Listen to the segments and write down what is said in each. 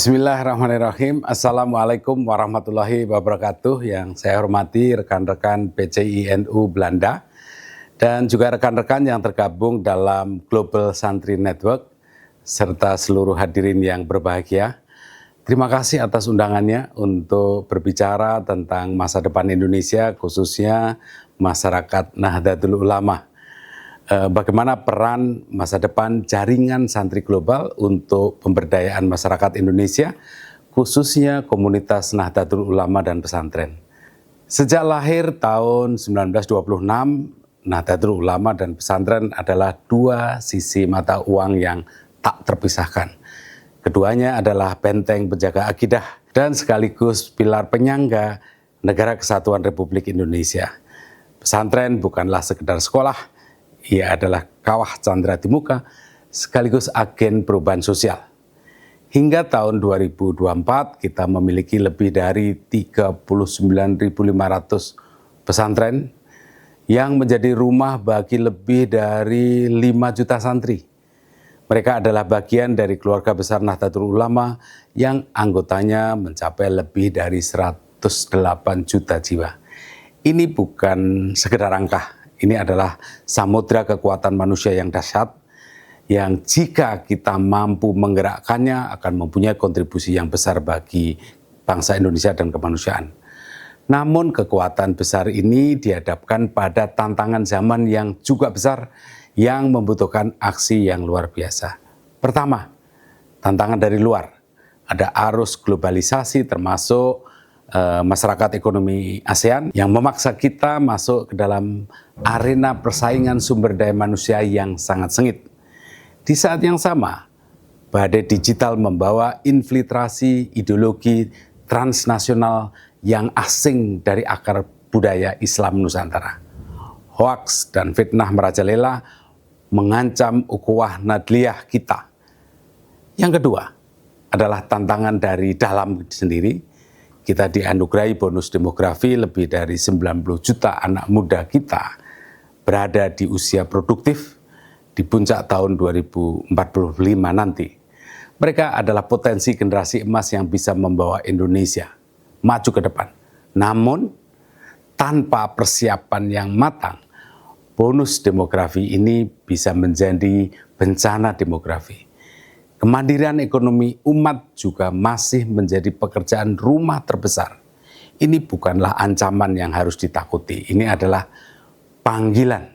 Bismillahirrahmanirrahim. Assalamualaikum warahmatullahi wabarakatuh. Yang saya hormati rekan-rekan PCI-NU Belanda dan juga rekan-rekan yang tergabung dalam Global Santri Network serta seluruh hadirin yang berbahagia. Terima kasih atas undangannya untuk berbicara tentang masa depan Indonesia, khususnya masyarakat Nahdlatul Ulama. Bagaimana peran masa depan jaringan santri global untuk pemberdayaan masyarakat Indonesia, khususnya komunitas Nahdlatul Ulama dan pesantren. Sejak lahir tahun 1926, Nahdlatul Ulama dan pesantren adalah dua sisi mata uang yang tak terpisahkan. Keduanya adalah benteng penjaga akidah dan sekaligus pilar penyangga Negara Kesatuan Republik Indonesia. Pesantren bukanlah sekedar sekolah, ia adalah kawah candra di muka sekaligus agen perubahan sosial. Hingga tahun 2024 kita memiliki lebih dari 39.500 pesantren yang menjadi rumah bagi lebih dari 5 juta santri. Mereka adalah bagian dari keluarga besar Nahdlatul Ulama yang anggotanya mencapai lebih dari 108 juta jiwa. Ini bukan sekedar angka. Ini adalah samudra kekuatan manusia yang dahsyat, yang jika kita mampu menggerakkannya akan mempunyai kontribusi yang besar bagi bangsa Indonesia dan kemanusiaan. Namun kekuatan besar ini dihadapkan pada tantangan zaman yang juga besar, yang membutuhkan aksi yang luar biasa. Pertama, tantangan dari luar. Ada arus globalisasi termasuk masyarakat ekonomi ASEAN yang memaksa kita masuk ke dalam arena persaingan sumber daya manusia yang sangat sengit. Di saat yang sama, badai digital membawa infiltrasi ideologi transnasional yang asing dari akar budaya Islam Nusantara. Hoaks dan fitnah merajalela mengancam ukhuwah Nadliyah kita. Yang kedua adalah tantangan dari dalam sendiri. Kita dianugerahi bonus demografi, lebih dari 90 juta anak muda kita berada di usia produktif di puncak tahun 2045 nanti. Mereka adalah potensi generasi emas yang bisa membawa Indonesia maju ke depan. Namun, tanpa persiapan yang matang, bonus demografi ini bisa menjadi bencana demografi. Kemandirian ekonomi umat juga masih menjadi pekerjaan rumah terbesar. Ini bukanlah ancaman yang harus ditakuti. Ini adalah panggilan.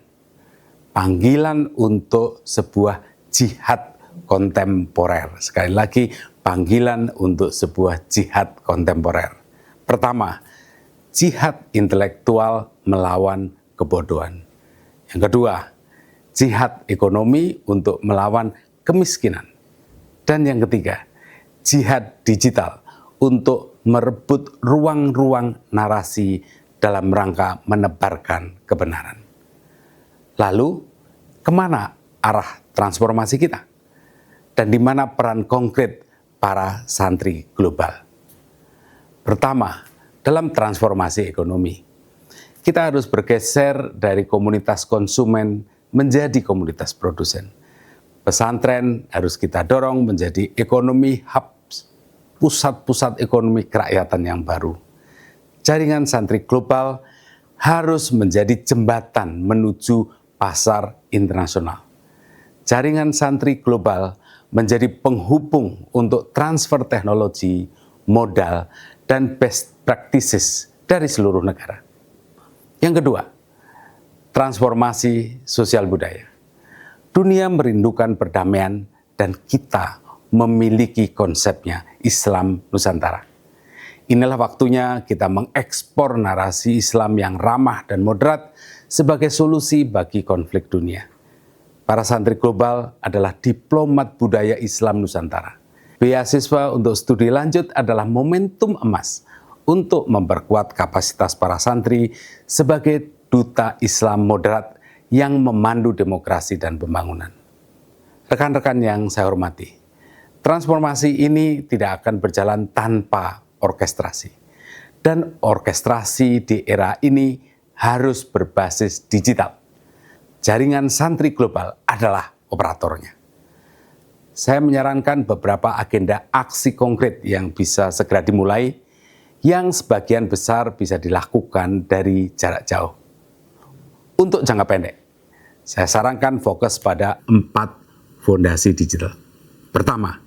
Panggilan untuk sebuah jihad kontemporer. Sekali lagi, panggilan untuk sebuah jihad kontemporer. Pertama, jihad intelektual melawan kebodohan. Yang kedua, jihad ekonomi untuk melawan kemiskinan. Dan yang ketiga, jihad digital untuk merebut ruang-ruang narasi dalam rangka menebarkan kebenaran. Lalu, kemana arah transformasi kita? Dan di mana peran konkret para santri global? Pertama, dalam transformasi ekonomi, kita harus bergeser dari komunitas konsumen menjadi komunitas produsen. Pesantren harus kita dorong menjadi ekonomi hub, pusat-pusat ekonomi kerakyatan yang baru. Jaringan santri global harus menjadi jembatan menuju pasar internasional. Jaringan santri global menjadi penghubung untuk transfer teknologi, modal, dan best practices dari seluruh negara. Yang kedua, transformasi sosial budaya. Dunia merindukan perdamaian dan kita memiliki konsepnya Islam Nusantara. Inilah waktunya kita mengekspor narasi Islam yang ramah dan moderat sebagai solusi bagi konflik dunia. Para santri global adalah diplomat budaya Islam Nusantara. Beasiswa untuk studi lanjut adalah momentum emas untuk memperkuat kapasitas para santri sebagai duta Islam moderat yang memandu demokrasi dan pembangunan. Rekan-rekan yang saya hormati, transformasi ini tidak akan berjalan tanpa orkestrasi. Dan orkestrasi di era ini harus berbasis digital. Jaringan santri global adalah operatornya. saya menyarankan beberapa agenda aksi konkret yang bisa segera dimulai, yang sebagian besar bisa dilakukan dari jarak jauh. Untuk jangka pendek, saya sarankan fokus pada 4 fondasi digital. Pertama,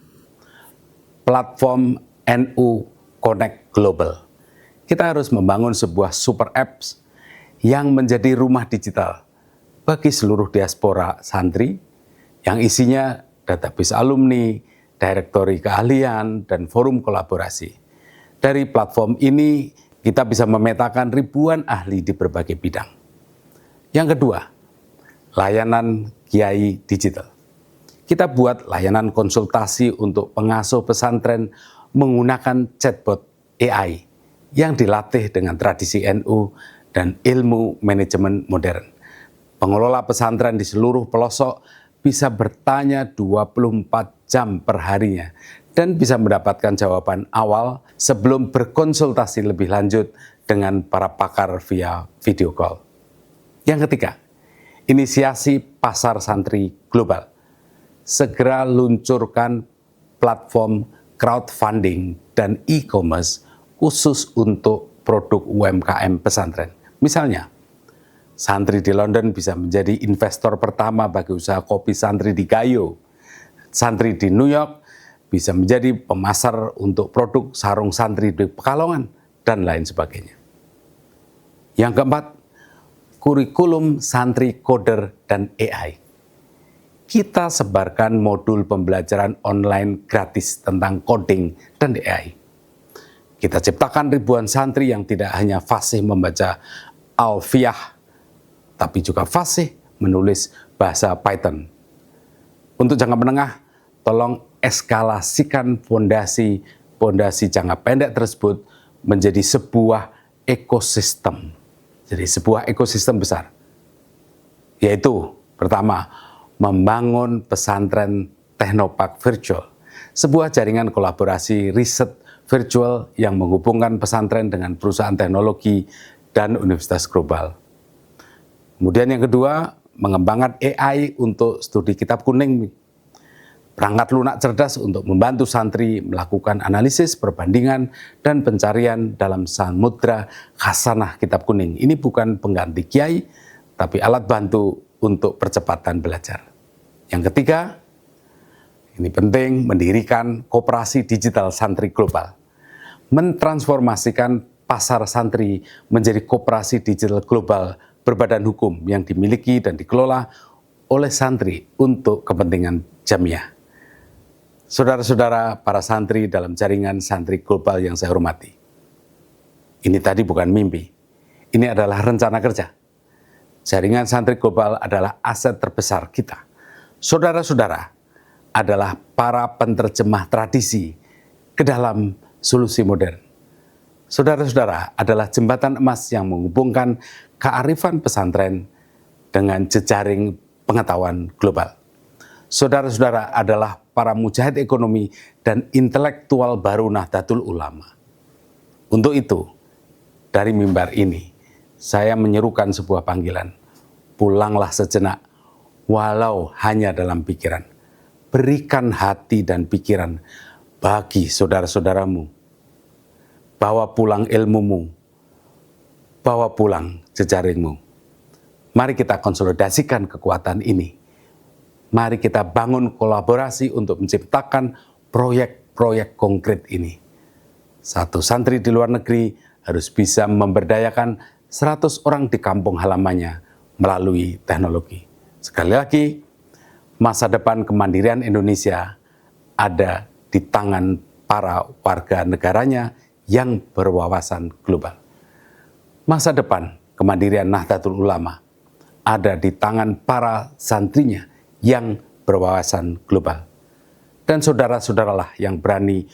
platform NU Connect Global. Kita harus membangun sebuah super apps yang menjadi rumah digital bagi seluruh diaspora santri, yang isinya database alumni, direktori keahlian, dan forum kolaborasi. Dari platform ini, kita bisa memetakan ribuan ahli di berbagai bidang. Yang kedua, layanan Kiai Digital. Kita buat layanan konsultasi untuk pengasuh pesantren menggunakan chatbot AI yang dilatih dengan tradisi NU dan ilmu manajemen modern. Pengelola pesantren di seluruh pelosok bisa bertanya 24 jam per harinya dan bisa mendapatkan jawaban awal sebelum berkonsultasi lebih lanjut dengan para pakar via video call. Yang ketiga, inisiasi pasar santri global. Segera luncurkan platform crowdfunding dan e-commerce khusus untuk produk UMKM pesantren. Misalnya, santri di London bisa menjadi investor pertama bagi usaha kopi santri di Gayo. Santri di New York bisa menjadi pemasar untuk produk sarung santri di Pekalongan, dan lain sebagainya. Yang keempat, kurikulum santri coder dan AI. Kita sebarkan modul pembelajaran online gratis tentang coding dan AI. Kita ciptakan ribuan santri yang tidak hanya fasih membaca alfiah, tapi juga fasih menulis bahasa Python. Untuk jangka menengah, tolong eskalasikan fondasi jangka pendek tersebut menjadi sebuah ekosistem. Jadi sebuah ekosistem besar. Yaitu, pertama, membangun pesantren Teknopark Virtual, sebuah jaringan kolaborasi riset virtual yang menghubungkan pesantren dengan perusahaan teknologi dan universitas global. Kemudian yang kedua, mengembangkan AI untuk studi kitab kuning. Perangkat lunak cerdas untuk membantu santri melakukan analisis, perbandingan, dan pencarian dalam samudra khasanah kitab kuning. Ini bukan pengganti kiai, tapi alat bantu untuk percepatan belajar. Yang ketiga, ini penting, mendirikan koperasi digital santri global. Mentransformasikan pasar santri menjadi koperasi digital global berbadan hukum yang dimiliki dan dikelola oleh santri untuk kepentingan jamiah. Saudara-saudara para santri dalam jaringan santri global yang saya hormati, ini tadi bukan mimpi, ini adalah rencana kerja. Jaringan santri global adalah aset terbesar kita. Saudara-saudara adalah para penerjemah tradisi ke dalam solusi modern. Saudara-saudara adalah jembatan emas yang menghubungkan kearifan pesantren dengan jejaring pengetahuan global. Saudara-saudara adalah para mujahid ekonomi dan intelektual baru Nahdlatul Ulama. Untuk itu, dari mimbar ini, saya menyerukan sebuah panggilan. Pulanglah sejenak, walau hanya dalam pikiran. Berikan hati dan pikiran bagi saudara-saudaramu. Bawa pulang ilmumu, bawa pulang jejaringmu. Mari kita konsolidasikan kekuatan ini. Mari kita bangun kolaborasi untuk menciptakan proyek-proyek konkret ini. Satu santri di luar negeri harus bisa memberdayakan 100 orang di kampung halamannya melalui teknologi. Sekali lagi, masa depan kemandirian Indonesia ada di tangan para warga negaranya yang berwawasan global. Masa depan kemandirian Nahdlatul Ulama ada di tangan para santrinya yang berwawasan global. Dan saudara-saudaralah yang berani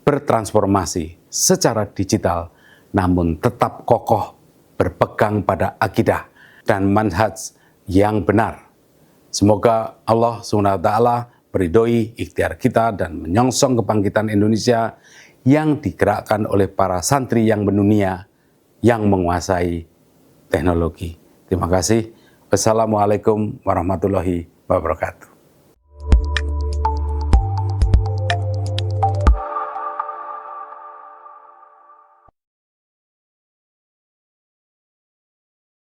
bertransformasi secara digital, namun tetap kokoh berpegang pada akidah dan manhaj yang benar. Semoga Allah SWT meridhoi ikhtiar kita dan menyongsong kebangkitan Indonesia yang digerakkan oleh para santri yang mendunia, yang menguasai teknologi. Terima kasih. Wassalamualaikum warahmatullahi wabarakatuh.